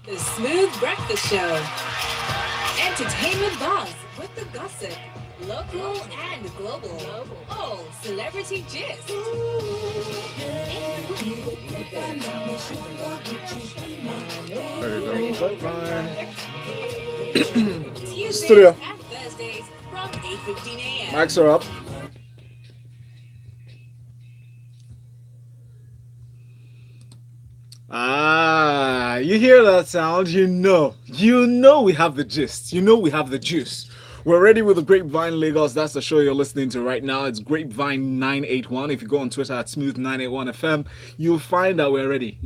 The Smooth Breakfast Show. Entertainment buzz with the gossip. Local and global. All celebrity gist. Tuesdays Studio. and Thursdays from 8:15 a.m. Mics are up. You hear that sound? You know we have the gist. You know we have the juice. We're ready with the Grapevine Lagos. That's the show you're listening to right now. It's Grapevine 981. If you go on Twitter at Smooth981FM, you'll find that we're ready.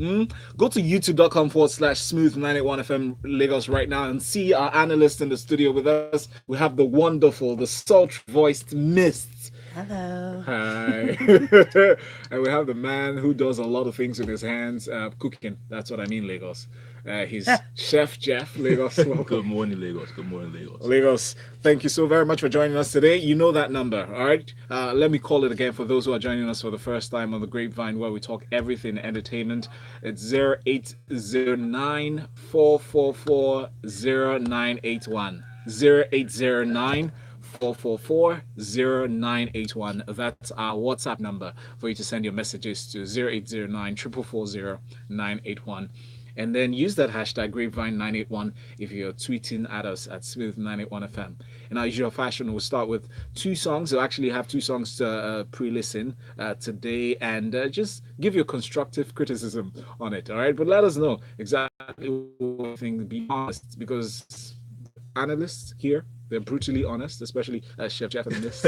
Go to youtube.com/Smooth981FM Lagos right now and see our analyst in the studio with us. We have the wonderful, the sultry-voiced Myst. Hello. Hi. And we have the man who does a lot of things with his hands, cooking. That's what I mean, Lagos. He's Chef Jeff, Lagos. Good morning, Lagos. Good morning, Lagos. Lagos, thank you so very much for joining us today. You know that number, all right? Let me call it again for those who are joining us for the first time on the Grapevine, where we talk everything entertainment. It's 0809-444-0981. 0809-444-0981. That's our WhatsApp number for you to send your messages to 0809-444-0981. And then use that hashtag Grapevine981 if you're tweeting at us at Smooth981FM. In our usual fashion, we'll start with two songs. We'll actually have two songs to pre-listen today and just give you constructive criticism on it, all right? But let us know exactly what you think. Be honest, because analysts here, they're brutally honest, especially Chef Jeff and Myst.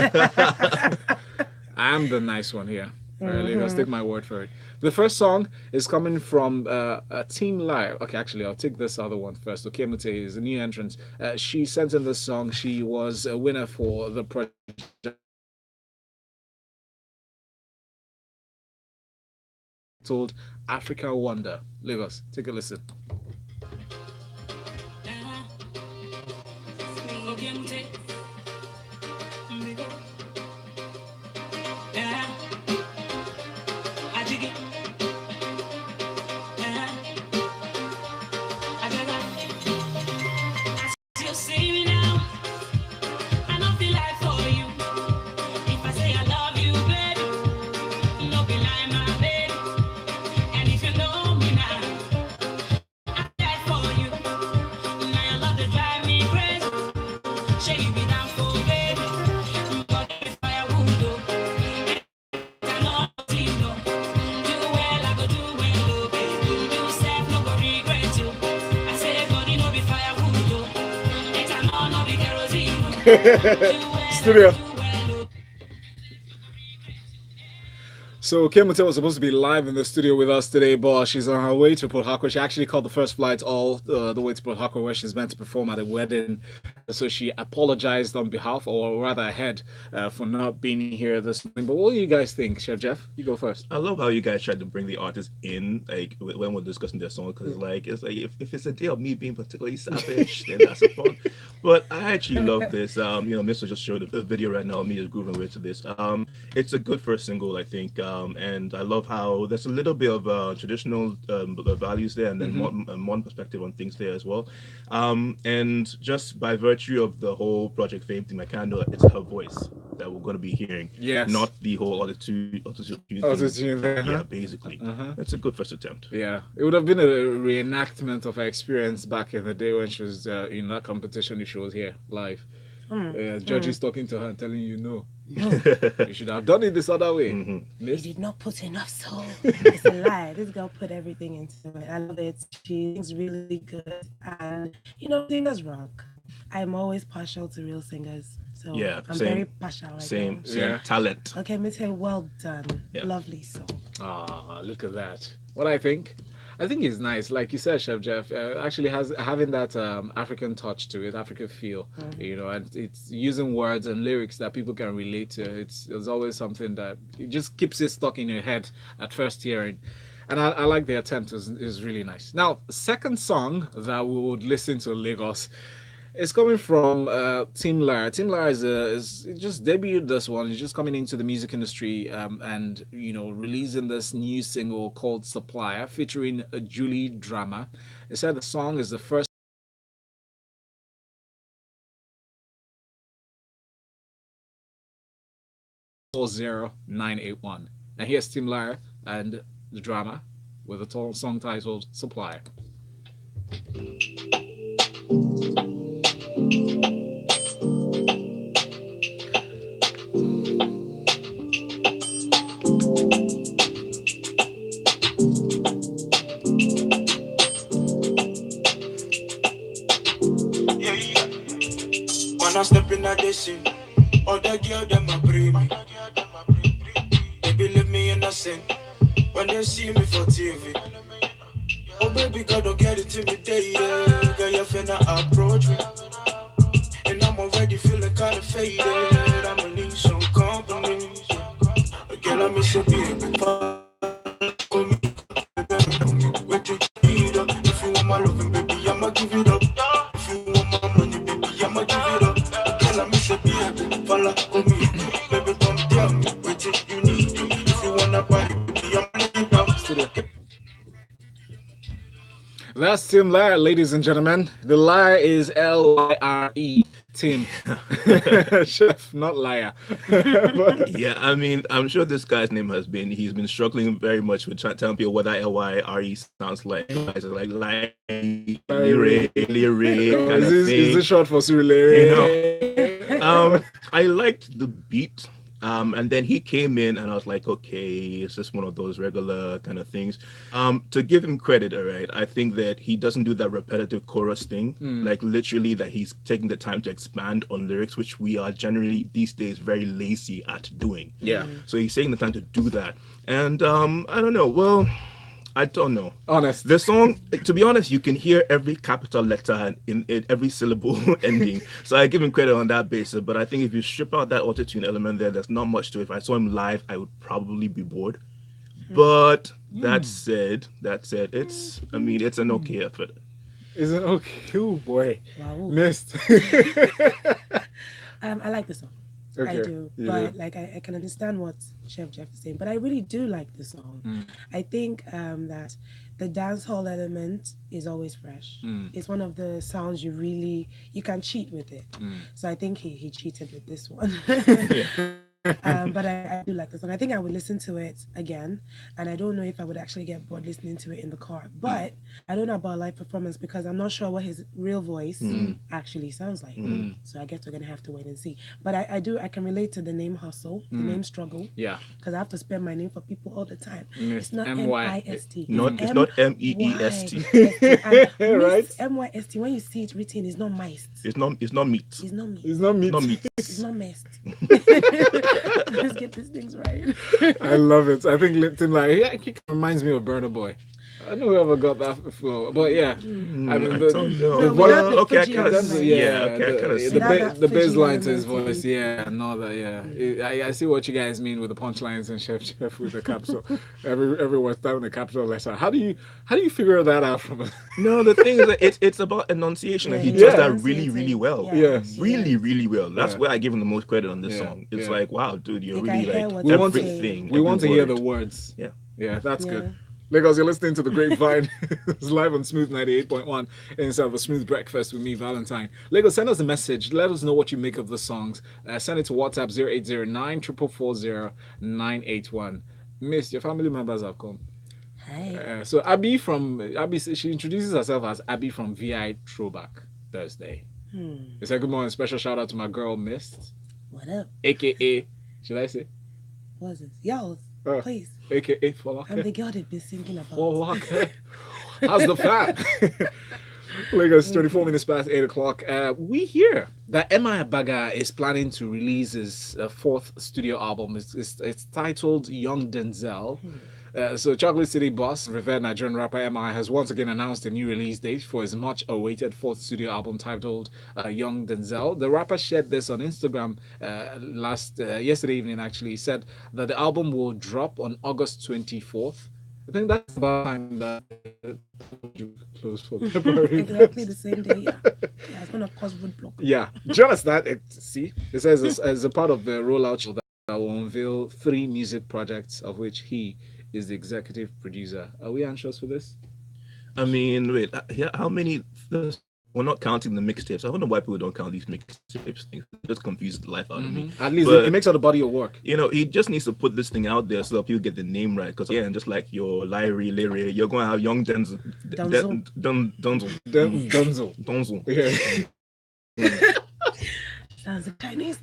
I'm the nice one here. All right, let's take my word for it. The first song is coming from Team Lyre. Okay, actually, I'll take this other one first. Okiemute is a new entrant. She sent in this song. She was a winner for the project titled Africa Wonder. Lagos, take a listen. Studio. So Okiemute was supposed to be live in the studio with us today, but she's on her way to Port Harcourt. She actually called the first flight all the way to Port Harcourt, where she's meant to perform at a wedding. So she apologized on behalf, or rather ahead, for not being here this morning. But what do you guys think, Chef Jeff? You go first. I love how you guys tried to bring the artists in, like when we're discussing their song, because it's like if it's a day of me being particularly savage, then that's a fun. But I actually love this. Mr. just showed the video right now. Me is grooving with to this. It's a good first single, I think. And I love how there's a little bit of traditional values there, and then modern perspective on things there as well. And just by virtue of the whole Project Fame thing, I kind of know it's her voice that we're going to be hearing, not the whole autotune. Yeah, basically. It's a good first attempt. Yeah, it would have been a reenactment of her experience back in the day when she was in that competition if she was here live. Judges talking to her and telling you no. You should have done it this other way. You did not put enough soul. It's a lie. This girl put everything into it. I love it. She's really good. And, singers rock. I'm always partial to real singers. So I'm very partial. Same talent. Okay, Mite, well done. Yeah. Lovely song. Look at that. What I think it's nice, like you said, Chef Jeff. Actually, having that African touch to it, African feel, and it's using words and lyrics that people can relate to. It's always something that it just keeps it stuck in your head at first hearing. And I like the attempt. It was really nice. Now, second song that we would listen to, Lagos. It's coming from Team Lyre. Team Lyre is just debuted this one. He's just coming into the music industry and releasing this new single called Supplier featuring Julie Drama. They said the song is the first 40981. And here's Team Lyre and the Drama with a song titled Supplier. When I step in this scene, all the girls them a pray me. They believe me innocent when they see me for TV. Oh baby, God don't get intimidated. Girl, you finna approach me, and I'm already feeling kinda faded. I'ma need some company. Girl, I miss you, baby. What you need up? If you want my loving, baby, I'ma give it up. If you want my money, baby, I'ma give it up. Girl, I miss you, baby. Follow me, baby, come tell me what you need. If you wanna buy it, baby, I'ma give it up. That's Tim Lyre, ladies and gentlemen. The Lyre is Lyre. Tim. Chef, not liar. Yeah, I mean, I'm sure this guy's name he's been struggling very much with telling people what that Lyre sounds like. Guys are like Lyre, Lyre, kind of thing. Is this short for Lyre? I liked the beat. And then he came in and I was like, okay, it's just one of those regular kind of things. To give him credit, all right, I think that he doesn't do that repetitive chorus thing, like literally that he's taking the time to expand on lyrics, which we are generally these days very lazy at doing. Yeah. So he's taking the time to do that. And I don't know. Well, I don't know. Honest. The song, to be honest, you can hear every capital letter in every syllable ending. So I give him credit on that basis. But I think if you strip out that auto-tune element there, there's not much to it. If I saw him live, I would probably be bored. But that said, it's an okay effort. Is it okay? Oh boy. Wow. Myst. I like the song. Okay. I do, but like I can understand what Chef Jeff is saying, but I really do like the song. I think that the dance hall element is always fresh. It's one of the sounds you can cheat with it. So I think he cheated with this one. But I do like the song. I think I would listen to it again, and I don't know if I would actually get bored listening to it in the car. But I don't know about live performance because I'm not sure what his real voice actually sounds like. So I guess we're gonna have to wait and see. But I can relate to the name hustle, the name struggle. Yeah. Because I have to spell my name for people all the time. Myst. It's not M-Y-S-T. M-I-S-T. It's not M-E-E-S-T. Right? M-Y-S-T. When you see it written, it's not Myst. It's not meat. It's not meat. It's not me. Not meat. It's not Myst. Let's get these things right. I love it. I think Tim Lyre, he reminds me of Burna Boy. I know whoever got that before, but yeah. I mean, I don't know. the Well, voice, okay, I kind of see. yeah, Okay, I kind of see. the bass line to his element. voice, yeah, and all that, yeah. I see what you guys mean with the punchlines and Chef with the capital. Everyone's down the capital letter. How do you figure that out from? No, the thing is that it's about enunciation, and he Yeah, does that enunciates really, it. really well. Yes. Really well. That's Yeah. where I give him the most credit on this Yeah, song. It's yeah. like, wow, dude, you're Like, I really hear like what We want to- everything. We want to every hear the word. words. Yeah, that's Yeah. good. Because you're listening to the Grapevine. It's live on Smooth 98.1 inside of a Smooth Breakfast with me, Valentine. Lagos, send us a message. Let us know what you make of the songs. Send it to WhatsApp 0809 444 981. Myst, your family members have come. Hi. So Abby, she introduces herself as Abby from VI Throwback Thursday. They said, good morning, special shout out to my girl Myst, What up? aka, should I say? What is it? Y'all, please. AKA I'm Folake. the girl they've been singing about. Folake. How's the fat? Lagos, 24 minutes past 8 o'clock. We hear that Abaga is planning to release his fourth studio album. It's titled Young Denzl. So Chocolate City boss, revered Nigerian rapper MI, has once again announced a new release date for his much-awaited fourth studio album titled Young Denzl. The rapper shared this on Instagram yesterday evening. Actually, he said that the album will drop on August 24th. I think that's about time that you close for February. Exactly the same day. Yeah, it's gonna cause roadblock. Yeah, just that. See, it says as a part of the rollout show that will unveil 3 music projects, of which he is the executive producer. Are we anxious for this? I mean, wait, how many? We're not counting the mixtapes. I don't know why people don't count these mixtapes things. It just confuses the life out of me. At least But, it makes out the body of work. you know, he just needs to put this thing out there so that people get the name right. Because and just like your Lyre, you're going to have young Denzl. Denzl. Yeah. Sounds like Chinese.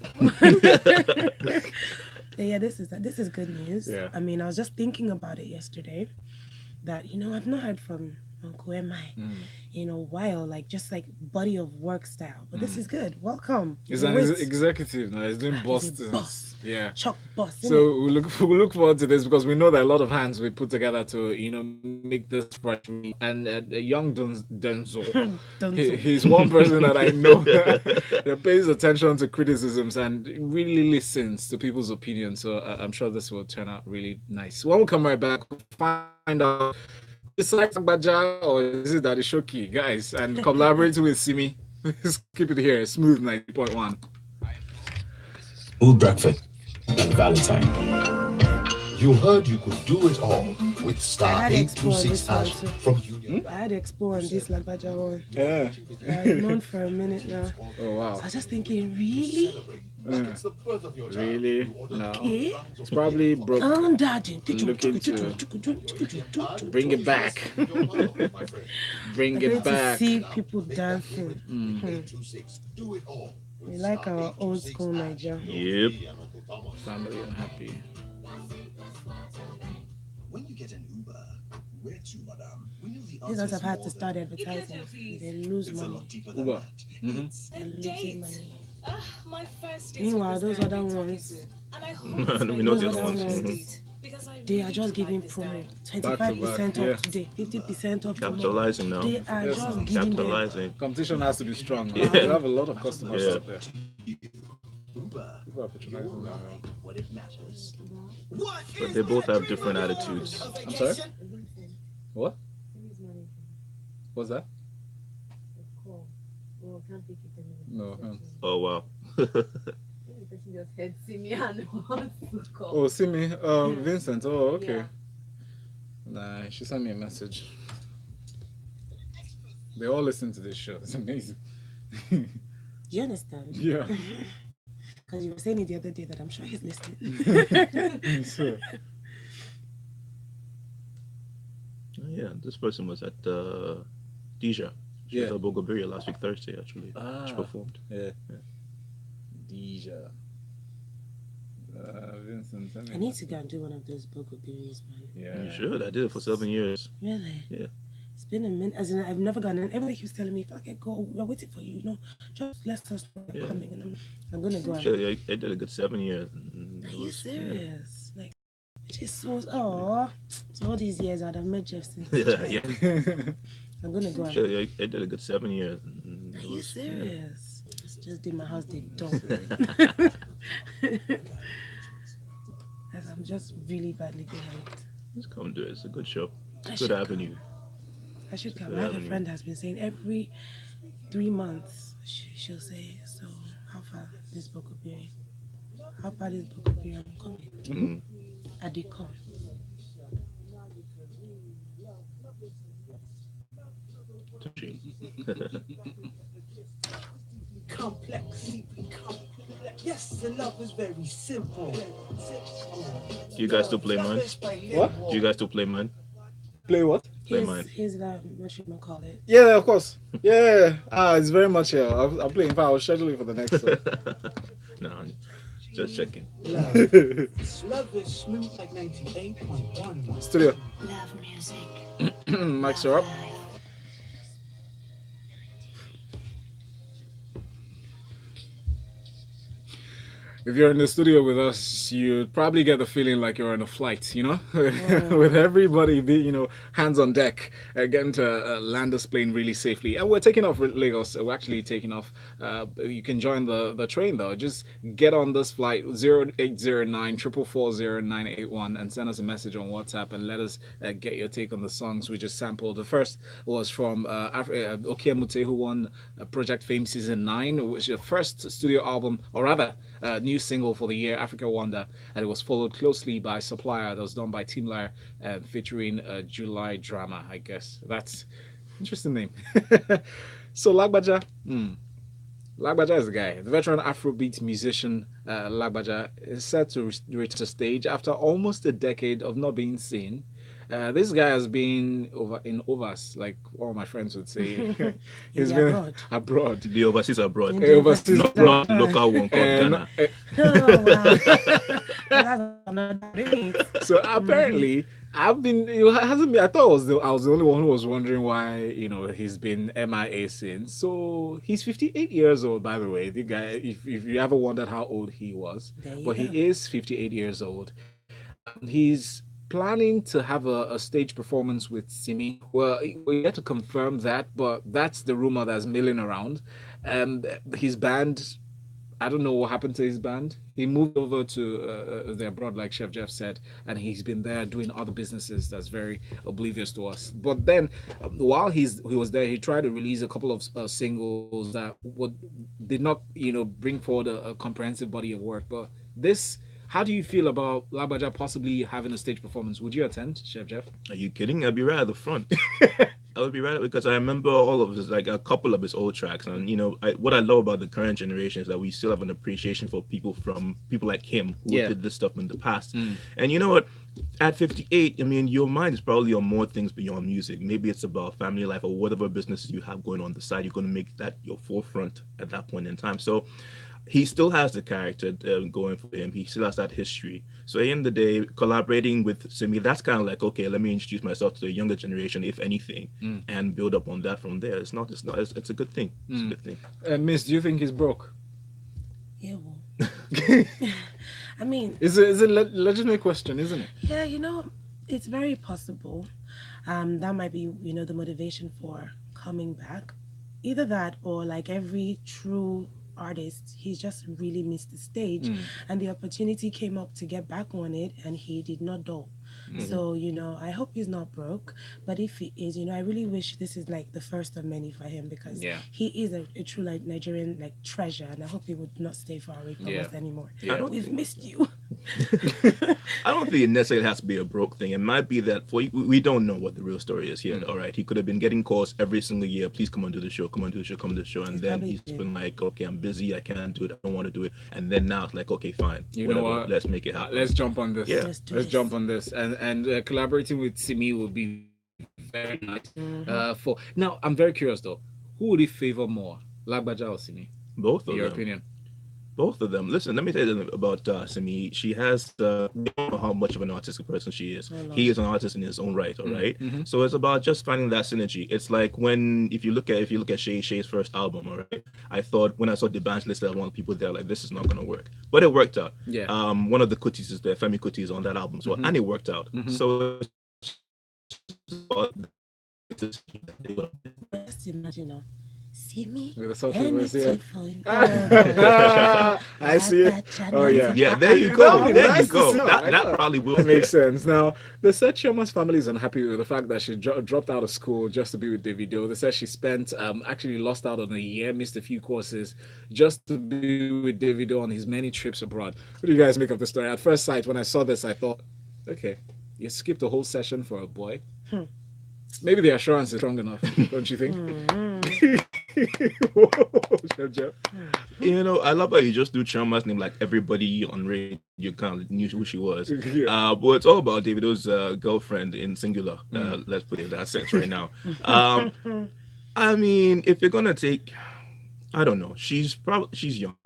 Yeah, this is good news. Yeah. I mean, I was just thinking about it yesterday. That I've not heard from Uncle MI in a while, just body of work style. But this is good. Welcome. He's an executive now. He's doing Boston. Boss. Yeah. Chuck boss. So we look forward to this because we know that a lot of hands we put together to make this fresh. And young Denzl, he's one person that I know that pays attention to criticisms and really listens to people's opinions. So I'm sure this will turn out really nice. When we come right back, we'll find out it's like Lagbaja or is it Daddy Shoki, guys, and collaborating with Simi. Let's keep it here. Smooth 90.1. Smooth breakfast and Valentine. You heard you could do it all with star 826 hash from Union. I had to explore on this Lagbaja one. Yeah. I've known for a minute now. Oh wow. So I was just thinking, really? Really? No. Okay. It's probably broke. I'm dodging. Looking to bring it back. Bring it back. To see people dancing. We like our old school Nigeria. Yep. Family and happy. When you get an Uber, where to, madam? We know the These ones have had to start advertising. They lose money. Uber. They're losing money. My first date Meanwhile, was those very other beautiful. ones, And I hope We know those the other other ones. ones, because I they are really just do giving like this promo. guy. 25% yeah. off today, 50% off tomorrow. Capitalizing now. They are Yes, just giving them. Capitalizing. Competition has to be strong. Yeah. We have a lot of customers Yeah. out there. Uber, People are patronizing now. what it matters. But they both have different attitudes. I'm sorry? What? What's that? No. Oh, wow. Oh, see me? Vincent. Oh, okay. Nah, she sent me a message. They all listen to this show. It's amazing. Do you understand? Yeah. Because you were saying it the other day that I'm sure he's listening. Sure. Yeah, this person was at Deja. She was at Bogoberia last week, Thursday, actually. She performed. Yeah. Deja. Vincent. I need to go and do one of those Bogo berries, man. Yeah. You should. I did it for 7 years. Really? Yeah. It's been a minute. As in, I've never gone. And everybody keeps telling me, if I can go, we're waiting for you. Just let us know you're coming. And I'm going to go. Sure, I did a good 7 years. Are you serious? Like, which is so. Oh, so all these years I'd have met Jeff since. Yeah. I'm going to go. Sure, I did a good 7 years. Are you serious? Just did my house, they don't. I'm just really badly behind. Just come do it. It's a good show. I Good avenue. I should come. I have a friend has been saying every 3 months she'll say, so how far this book will be? How far this book will be? I'm coming. I did come. Complex. Yes, the love is very simple. Do you guys still play mine? What? Do you guys still play mine? Play what? Play mine. Here's that, what should I call it? Yeah, of course. Yeah. It's very much here. I'll play. In fact, I'll schedule it for the next one. No, just checking. Love is smooth like 98.1. Studio. Love music. Mics are up. if you're in the studio with us, you probably get the feeling like you're on a flight, with everybody hands on deck, getting to land this plane really safely. And we're taking off with Lagos. We're actually taking off. You can join the train though. Just get on this flight 0809 444 981 and send us a message on WhatsApp and let us get your take on the songs we just sampled. The first was from Okiemute, who won Project Fame Season 9, which is the first studio album, or rather, new single for the year, Africa Wonder, and it was followed closely by Supplier, that was done by Team Lyre, featuring July Drama, I guess. That's interesting name. So Lagbaja, Lagbaja is the guy. The veteran Afrobeat musician Lagbaja is set to reach the stage after almost a decade of not being seen. This guy has been in overs, like all my friends would say. He's been abroad. The overseas abroad. Overseas not the local one called Ghana. So apparently, I've been. It hasn't been. I thought I was the only one who was wondering why he's been MIA since. So he's 58 years old, by the way. The guy, if you ever wondered how old he was, but he is 58 years old. He's planning to have a stage performance with Simi. Well, we yet to confirm that, but that's the rumor that's milling around. And his band, I don't know what happened to his band. He moved over to the abroad, like Chef Jeff said, and he's been there doing other businesses that's very oblivious to us. But then, while he was there, he tried to release a couple of singles that did not, bring forward a comprehensive body of work. But this. How do you feel about Lagbaja possibly having a stage performance? Would you attend, Chef Jeff? Are you kidding? I'd be right at the front. I would be right, because I remember all of his, like a couple of his old tracks. And, what I love about the current generation is that we still have an appreciation for people like him who did this stuff in the past. And you know what? At 58, I mean, your mind is probably on more things beyond music. Maybe it's about family life or whatever businesses you have going on the side. You're going to make that your forefront at that point in time. So he still has the character going for him. He still has that history. So at the end of the day, collaborating with Simi, that's kind of like, okay, let me introduce myself to the younger generation, if anything, and build up on that from there. It's a good thing. It's a good thing. Myst, do you think he's broke? Yeah, well. I mean, it's a legitimate question, isn't it? Yeah, it's very possible. That might be, the motivation for coming back. Either that or like every true artist, he's just really missed the stage, and the opportunity came up to get back on it, and he did not do. So I hope he's not broke, but if he is, I really wish this is like the first of many for him, because he is a true like Nigerian treasure, and I hope he would not stay far away from us anymore. We've missed you. I don't think it necessarily has to be a broke thing. It might be that we don't know what the real story is here. All right, he could have been getting calls every single year. Please come on to the show, come on to the show, and then he's been like, okay, I'm busy, I can't do it, I don't want to do it, and then now it's like, okay, fine, know what? Let's make it happen. Let's jump on this. Yeah, let's jump on this, and collaborating with Simi will be very nice. For now, I'm very curious though. Who would he favor more, Lagbaja or Simi? Both of them. Your opinion? Both of them. Listen, let me tell you about Simi. She has we don't know how much of an artistic person she is. He is an artist in his own right, all right? So it's about just finding that synergy. It's like if you look at Shay's first album, all right? I thought when I saw the bands listed, I wanted people there like, this is not gonna work, but it worked out. Yeah. One of the Kutis is there, Femi Kuti is on that album as well, and it worked out. So just imagine Simi with a social I see it. Oh yeah. Yeah, there you go. That probably will make sense. Now, they said Chioma's family is unhappy with the fact that she dropped out of school just to be with Davido. They said she spent actually lost out on a year, missed a few courses just to be with Davido on his many trips abroad. What do you guys make of the story? At first sight, when I saw this, I thought, okay, you skipped a whole session for a boy. Maybe the assurance is strong enough, don't you think? I love how you just do Chioma's name like everybody on radio kind of knew who she was. But it's all about Davido's girlfriend in singular. Let's put it in that sense right now. I mean, if you're gonna take, I don't know, she's young,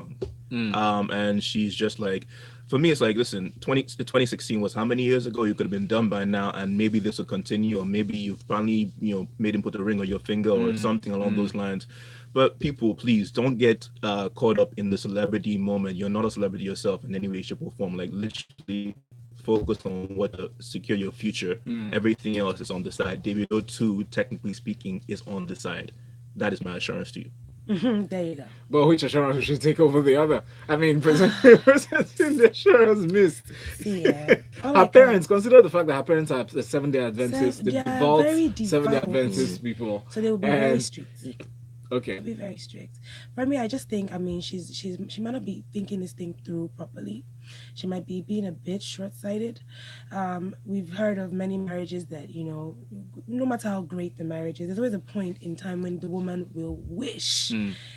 and she's just like. For me, it's like, listen, 2016 was how many years ago? You could have been done by now, and maybe this will continue, or maybe you've finally, made him put a ring on your finger or something along those lines. But people, please don't get caught up in the celebrity moment. You're not a celebrity yourself in any way, shape, or form. Like literally focus on what to secure your future. Everything else is on the side. Davido too, technically speaking, is on the side. That is my assurance to you. There you go. But which assurance should take over the other? I mean, presenting the assurance Myst. Yeah. Her parents, consider the fact that her parents are the Seventh-day Adventists, the Yeah, devout very devout. Seventh-day Adventist people. So they will be very strict. Okay. Be very strict. For me, I just think, I mean, she might not be thinking this thing through properly. She might be being a bit short-sighted. We've heard of many marriages that, you know, no matter how great the marriage is, there's always a point in time when the woman will wish,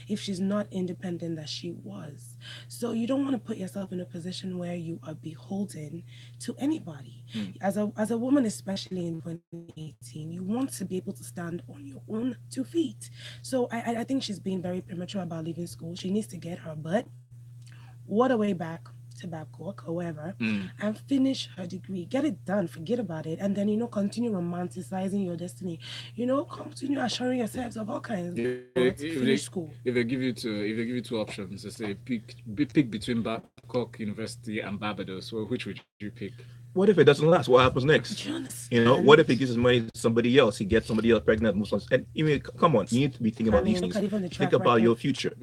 if she's not independent, that she was. So you don't want to put yourself in a position where you are beholden to anybody. As a woman, especially in 2018, you want to be able to stand on your own 2 feet. So I think she's being very premature about leaving school. She needs to get her butt all the way back to Babcock or wherever and finish her degree. Get it done. Forget about it. And then, you know, continue romanticizing your destiny. You know, continue assuring yourselves of all kinds. Finish school. If they give you two options, they say pick between Babcock University and Barbados, well, which would you pick? What if it doesn't last? What happens next? You know, what if he gives his money to somebody else? He gets somebody else pregnant, moves on. And I mean, come on, you need to be thinking about these things. Think about your future.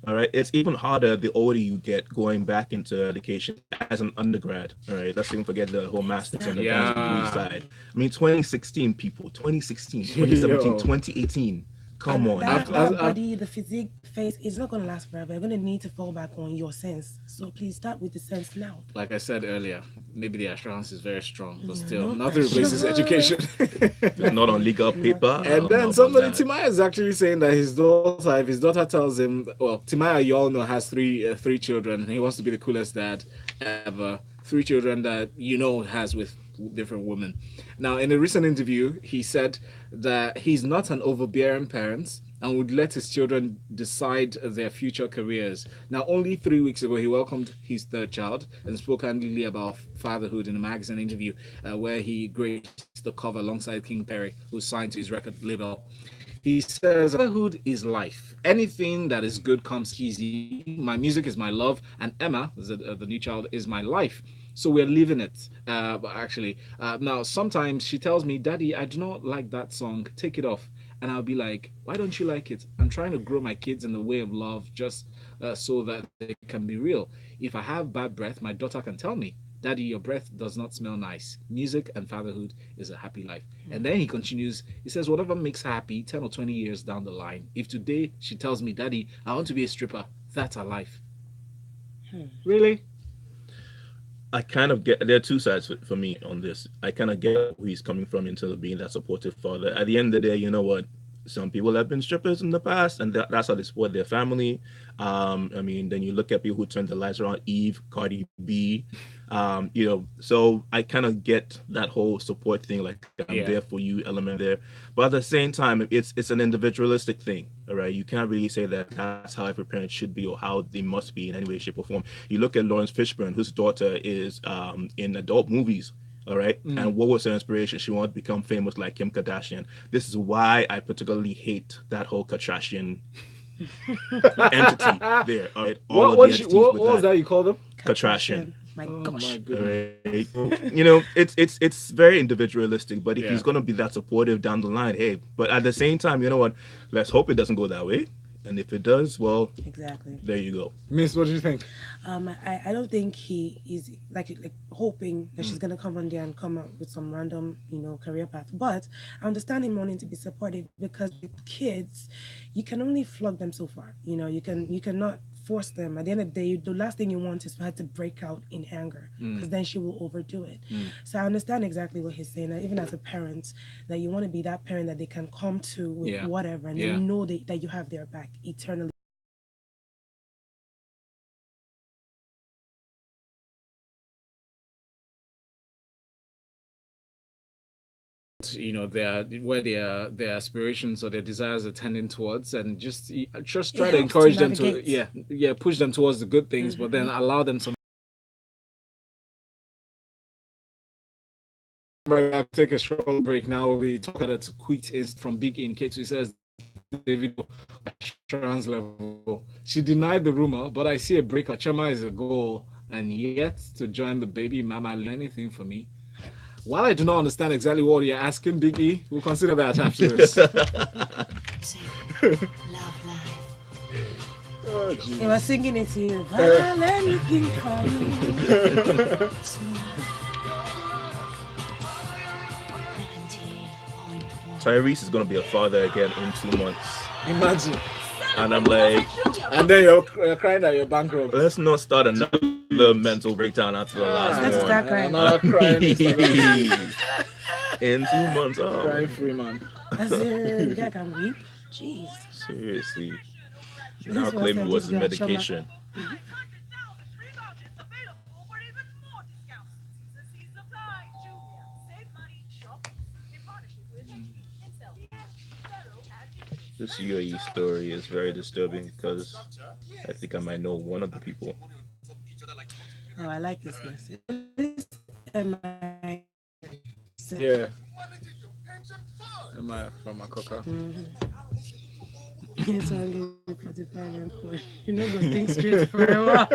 All right. It's even harder the older you get going back into education as an undergrad. All right. Let's even forget the whole master's and the advanced degree side. I mean, 2016, people, 2016, 2017, 2018. Come on. That body, the physique, face, is not going to last forever. You're going to need to fall back on your sense. So please start with the sense now. Like I said earlier, maybe the assurance is very strong, but still, nothing replaces education. It's not on legal paper. And then Timaya is actually saying that his daughter, if his daughter tells him, well, Timaya, you all know, has three children, and he wants to be the coolest dad ever. 3 children that you know has with different women. Now, in a recent interview, he said that he's not an overbearing parent and would let his children decide their future careers. Now, only 3 weeks ago, he welcomed his 3rd child and spoke candidly about fatherhood in a magazine interview where he graced the cover alongside King Perry, who signed to his record label. He says, fatherhood is life. Anything that is good comes easy. My music is my love, and Emma, the new child, is my life. So we're living it, actually. Now, sometimes she tells me, Daddy, I do not like that song. Take it off. And I'll be like, why don't you like it? I'm trying to grow my kids in the way of love just so that they can be real. If I have bad breath, my daughter can tell me, Daddy, your breath does not smell nice. Music and fatherhood is a happy life. And then he continues, he says, whatever makes her happy 10 or 20 years down the line. If today she tells me, Daddy, I want to be a stripper, that's her life. Really? I kind of get, there are 2 sides for me on this. I kind of get where he's coming from in terms of being that supportive father. At the end of the day, you know what? Some people have been strippers in the past, and that's how they support their family. I mean, then you look at people who turned their lives around, Eve, Cardi B, you know, so I kind of get that whole support thing, like I'm there for you element there. But at the same time, it's an individualistic thing, all right? You can't really say that that's how every parent should be or how they must be in any way, shape, or form. You look at Lawrence Fishburne, whose daughter is in adult movies. All right. And what was her inspiration? She wanted to become famous like Kim Kardashian. This is why I particularly hate that whole Kardashian entity there. All right. What was that you called them? Kardashian. My gosh. My goodness. Right. You know, it's very individualistic, but if he's going to be that supportive down the line, hey, but at the same time, you know what? Let's hope it doesn't go that way. And if it does, well, exactly. There you go. Myst, what do you think? I don't think he is like hoping that she's gonna come on there and come up with some random, you know, career path. But I understand him wanting to be supported because with kids, you can only flog them so far. You know, you cannot force them. At the end of the day, the last thing you want is for her to break out in anger because then she will overdo it. So I understand exactly what he's saying. Even as a parent, that you want to be that parent that they can come to with whatever, and they know that you have their back eternally. You know, their aspirations or their desires are tending towards, and just try to encourage them to push them towards the good things, but then allow them some. I'll take a short break now. We talk about a tweet is from Big In K2. He says Davido assurance level. She denied the rumor, but I see a breaker. Chioma is a goal, and yet to join the baby mama anything for me. While I do not understand exactly what you're asking, Biggie, we'll consider that after this. Love life. Oh, They were singing it to you. Well, anything for me. Tyrese is gonna be a father again in 2 months, Imagine. and I'm like, And then you're crying that you're bankrupt. let's not start another mental breakdown after the last Let's one. start crying. Another crying In 2 months, crying free man. I said, you guys can weep. Jeez. seriously. This Now was claim it like was this the girl, Chioma. medication. This UAE story is very disturbing because I think I might know one of the people. Oh, I like this message. This am I? Yeah. Am I from Makoka? Yes, I'm 45 and 4. You know, go think straight for a while.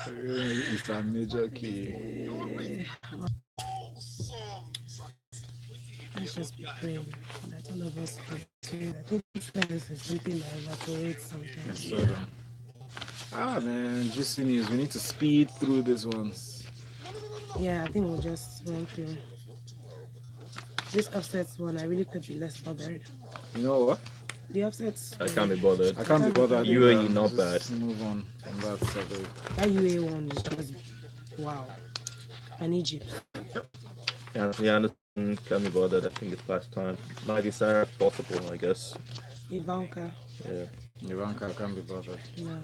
It's a major key. Let's just be praying that all of us can do that. I think influence is something that evaporates sometimes. So, man, just news. We need to speed through these ones. Yeah, I think we'll just run through. This upsets one, I really could be less bothered. You know what? The upsets. I can't be bothered. I can't be bothered. UAE not bad. Just move on from that survey. That UA one is just wow. And Egypt. Yeah, can't be bothered. I think it's past time. Mighty Sarah, possible, I guess. Ivanka. Yeah. Ivanka can't be bothered. No.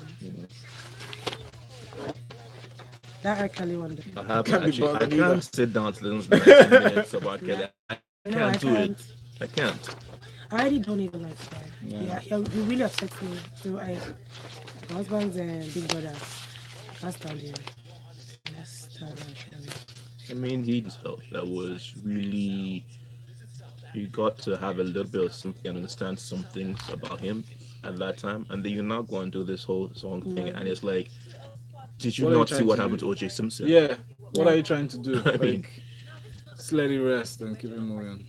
That R. Kelly one. I have Can't be actually. I bothered can't either. sit down to listen to 19 minutes about Kelly. I No, can't do it. I can't. I already don't even like that. Yeah. Yeah, it really upsets me. So my husband's big brother. Can't stand him. Let's stand him. I mean, he felt that was really. You got to have a little bit of something and understand some things about him at that time, and then you're not going to do this whole song thing, and it's like, did you What are you not see trying what to happened do? to OJ Simpson? Yeah. What are you trying to do? I mean- just let it rest and keep it moving.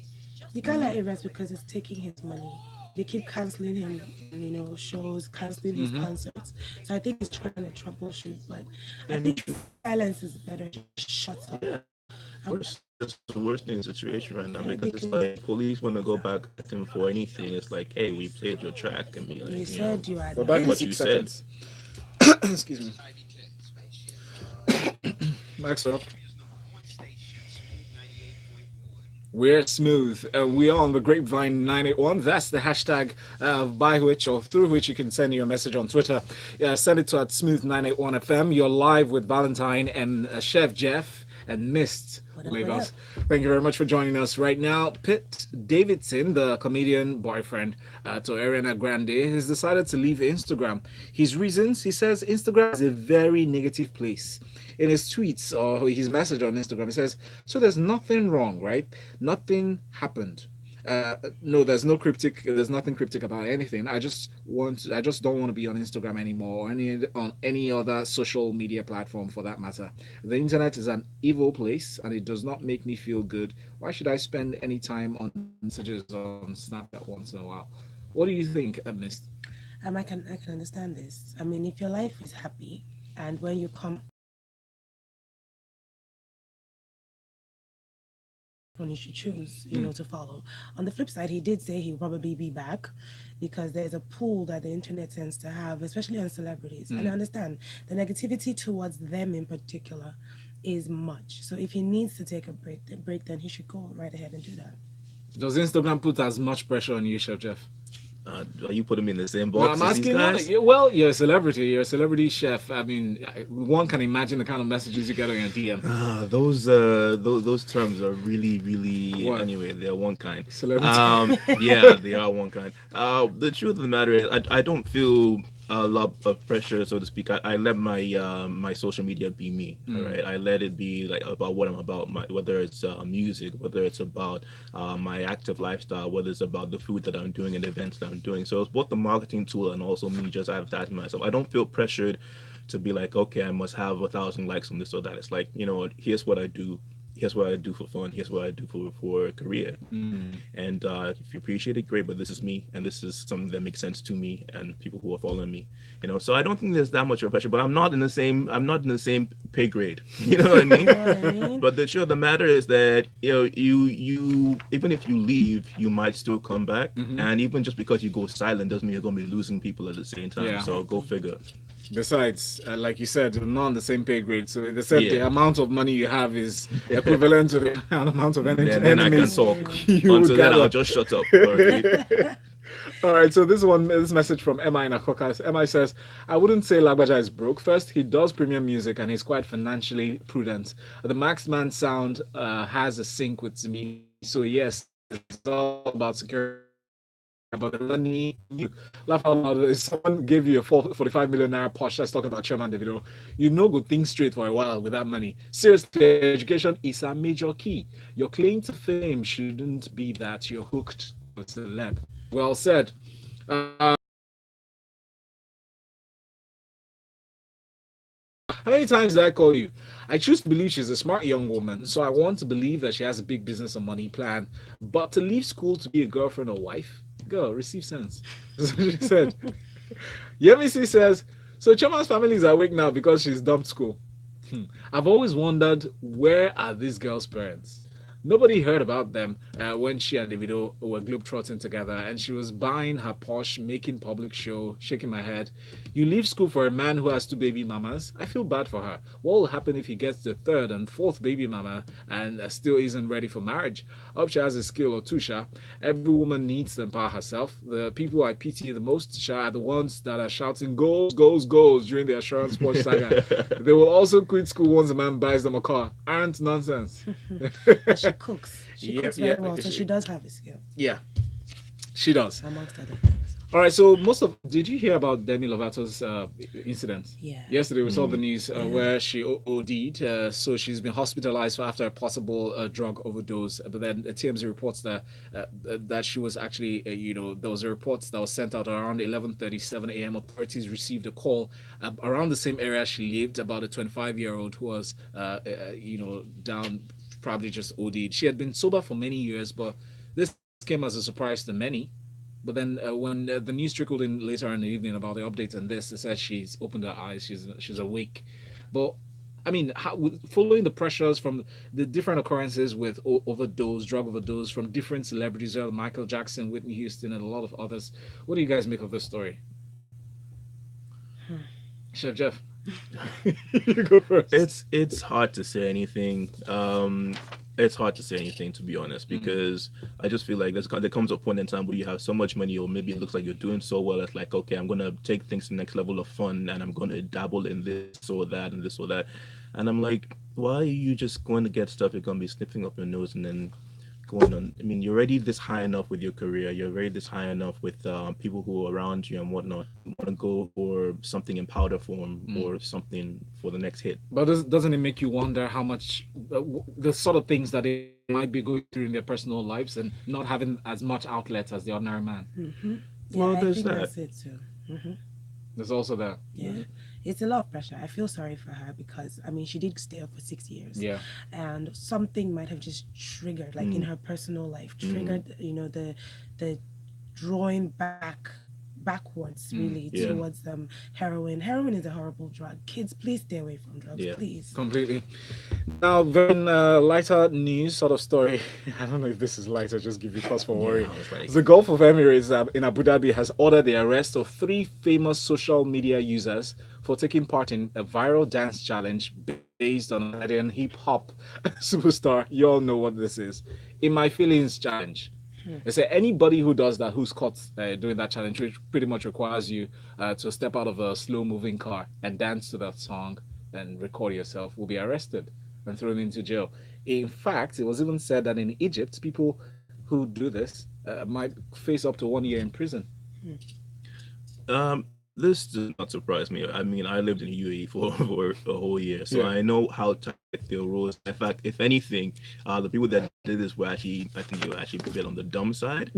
You can't let it rest because it's taking his money. They keep canceling him, shows, canceling his concerts. So I think he's trying to troubleshoot, but I think silence is better. Just shut up. Yeah. That's the worst in the situation right now because it's like police want to go back at him for anything. It's like, hey, we played your track and be like, You said you had But back in What you 6 said. seconds. Excuse me. Next up. We're smooth. We are on the Grapevine 981. That's the hashtag by which or through which you can send your message on Twitter. Send it to at smooth981FM. You're live with Valentine and Chef Jeff and Myst. Lagos. Thank you very much for joining us right now. Pete Davidson, the comedian boyfriend to Ariana Grande, has decided to leave Instagram. His reasons, he says Instagram is a very negative place. In his tweets or his message on Instagram, he says, so there's nothing wrong, right? Nothing happened. No, there's nothing cryptic about anything. I just don't want to be on Instagram anymore or on any other social media platform for that matter. The internet is an evil place and it does not make me feel good. Why should I spend any time on messages on Snapchat once in a while? What do you think, Myst? I can understand this. I mean, if your life is happy and when you come you should choose, to follow. On the flip side, he did say he'll probably be back because there's a pull that the internet tends to have, especially on celebrities. And I understand the negativity towards them in particular is much. So if he needs to take a break, then he should go right ahead and do that. Does Instagram put as much pressure on you, Chef Jeff? Are you putting me in the same No, box I'm as these asking. guys? Well, you're a celebrity. You're a celebrity chef. I mean, one can imagine the kind of messages you get on your DM. Those terms are really, really. What? Anyway, they're one kind. Celebrity. Yeah, they are one kind. The truth of the matter is, I don't feel a lot of pressure, so to speak. I let my my social media be me. All right, I let it be like about what I'm about. Whether it's music, whether it's about my active lifestyle, whether it's about the food that I'm doing and the events that I'm doing. So it's both the marketing tool and also me just advertising myself. I don't feel pressured to be like, okay, I must have 1,000 likes on this or that. It's like, you know, here's what I do. Here's what I do for fun. Here's what I do for a career. And if you appreciate it, great. But this is me, and this is something that makes sense to me and people who are following me. You know, so I don't think there's that much of pressure. But I'm not in the same. I'm not in the same pay grade. You know what I mean? But the truth of the matter is that you even if you leave, you might still come back. And even just because you go silent doesn't mean you're going to be losing people at the same time. Yeah. So go figure. Besides, like you said, you're not on the same pay grade. So they said the amount of money you have is equivalent to the amount of energy. Then I can talk. Until then, I'll just shut up. All right, so this message from Emma in Akoka. Emma says, I wouldn't say Lagbaja is broke. First, he does premium music and he's quite financially prudent. The Maxman sound has a sync with me. So yes, it's all about security. But the money, laugh out loud. If someone gave you a 45 million naira Porsche that's talking about Chioma and Davido, you know, go think straight for a while with that money. Seriously, education is a major key. Your claim to fame shouldn't be that you're hooked with the celeb. Well said. How many times did I call you? I choose to believe she's a smart young woman, so I want to believe that she has a big business and money plan. But to leave school to be a girlfriend or wife, girl, receive sense. That's what she said. Yemisi says, so Choma's family is awake now because she's dumped school. I've always wondered, where are these girls' parents? Nobody heard about them when she and Davido were globetrotting together, and she was buying her Porsche, making public show, shaking my head. You leave school for a man who has 2 baby mamas? I feel bad for her. What will happen if he gets the 3rd and 4th baby mama and still isn't ready for marriage? Hope she has a skill or two, Sha. Every woman needs to empower herself. The people I pity the most, Sha, are the ones that are shouting goals, goals, goals during the assurance Porsche saga. They will also quit school once a man buys them a car. Aren't nonsense. She cooks. She cooks very well, so she does have a skill. Yeah, she does. Amongst other things. All right, so did you hear about Demi Lovato's incident? Yeah. Yesterday we saw the news where she OD'd, so she's been hospitalized after a possible drug overdose. But then TMZ reports that she was actually, there was a report that was sent out around 11:37 a.m. Authorities received a call around the same area she lived about a 25-year-old who was, down, probably just OD'd. She had been sober for many years, but this came as a surprise to many. But then when the news trickled in later in the evening about the update on this, it says she's opened her eyes, she's awake. But I mean, following the pressures from the different occurrences with drug overdose from different celebrities, Michael Jackson, Whitney Houston, and a lot of others, what do you guys make of this story? Chef Jeff, you go first. It's hard to say anything. It's hard to say anything, to be honest, because I just feel like there comes a point in time where you have so much money, or maybe it looks like you're doing so well. It's like, okay, I'm going to take things to the next level of fun, and I'm going to dabble in this or that and this or that. And I'm like, why are you just going to get stuff you're going to be sniffing up your nose and then going on? I mean, you're already this high enough with your career. You're already this high enough with people who are around you and whatnot. You want to go for something in powder form or something for the next hit. But doesn't it make you wonder how much the sort of things that they might be going through in their personal lives and not having as much outlet as the ordinary man? Mm-hmm. Yeah, Well, I there's think that. that's it too. Mm-hmm. There's also that. Yeah. It's a lot of pressure. I feel sorry for her because, I mean, she did stay up for 6 years. Yeah. And something might have just triggered, like in her personal life, triggered, the drawing backwards really towards heroin. Heroin is a horrible drug. Kids, please stay away from drugs, please. Completely. Now, very lighter news sort of story. I don't know if this is lighter, just give you cause for worry. The Gulf of Emirates in Abu Dhabi has ordered the arrest of 3 famous social media users for taking part in a viral dance challenge based on Canadian hip-hop superstar. You all know what this is. InMyFeelings Challenge. They say anybody who does that, who's caught doing that challenge, which pretty much requires you to step out of a slow-moving car and dance to that song and record yourself, will be arrested and thrown into jail. In fact, it was even said that in Egypt, people who do this might face up to 1 year in prison. this does not surprise me. I mean, I lived in UAE for a whole year, so Yeah. I know how tight their rules. In fact, if anything, the people that did this were actually, I think, they were actually a bit on the dumb side,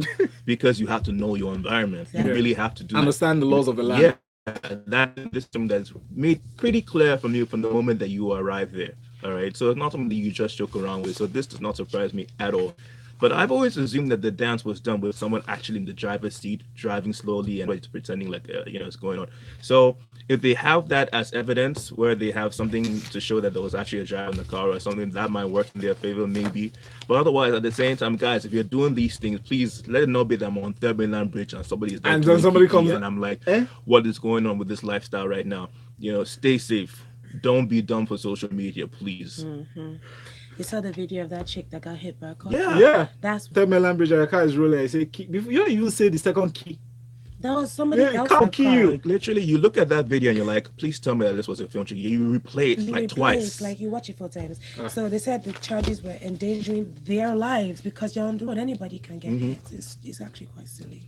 because you have to know your environment. You Yeah. really have to do Understand the laws of the land. Yeah, that is something that's made pretty clear from you from the moment that you arrive there. All right, so it's not something that you just joke around with. So this does not surprise me at all. But I've always assumed that the dance was done with someone actually in the driver's seat, driving slowly and pretending like it's going on. So if they have that as evidence, where they have something to show that there was actually a driver in the car or something, that might work in their favor, maybe. But otherwise, at the same time, guys, if you're doing these things, please let it not be that I'm on Third Mainland Bridge and somebody's there And doing then somebody PP comes and I'm like, what is going on with this lifestyle right now? Stay safe. Don't be dumb for social media, please. Mm-hmm. You saw the video of that chick that got hit by a car? Yeah. That's Third Mainland Bridge, your car is rolling. I say, key. Before, you don't even say the second key. that was somebody else. Can't key you. Like, literally, you look at that video and you're like, please tell me that this was a film trick. You replay it like twice. Like you watch it 4 times. So they said the charges were endangering their lives because you're on the road. Anybody can get hit. It's actually quite silly.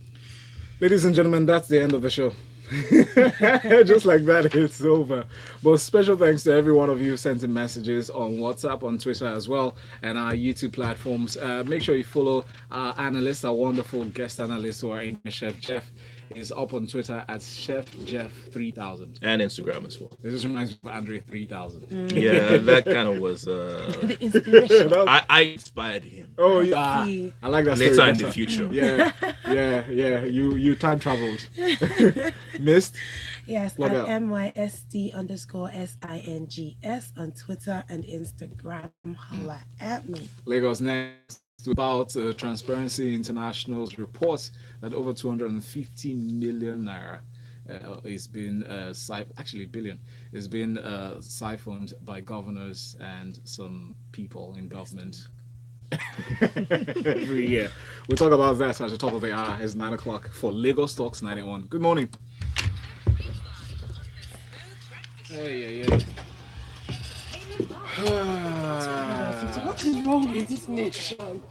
Ladies and gentlemen, that's the end of the show. Just like that, it's over. But special thanks to every one of you who sent in messages on WhatsApp, on Twitter as well, and our YouTube platforms. Make sure you follow our analysts, our wonderful guest analysts who are in. Chef Jeff is up on Twitter at Chef Jeff 3000 and Instagram as well. This just reminds me of Andre 3000. Yeah, that kind of was. The inspiration. I inspired him. Oh yeah, I like that. Later in the future. Yeah. You time traveled. Myst. Yes, at MYST_SINGS on Twitter and Instagram. Holla at me. Lagos next. About Transparency International's report that over 215 million naira is been billion is been siphoned by governors and some people in government every year. We'll talk about that at the top of the hour. It's 9 o'clock for Lagos Talks 91. Good morning. Hey. What is wrong with this nation?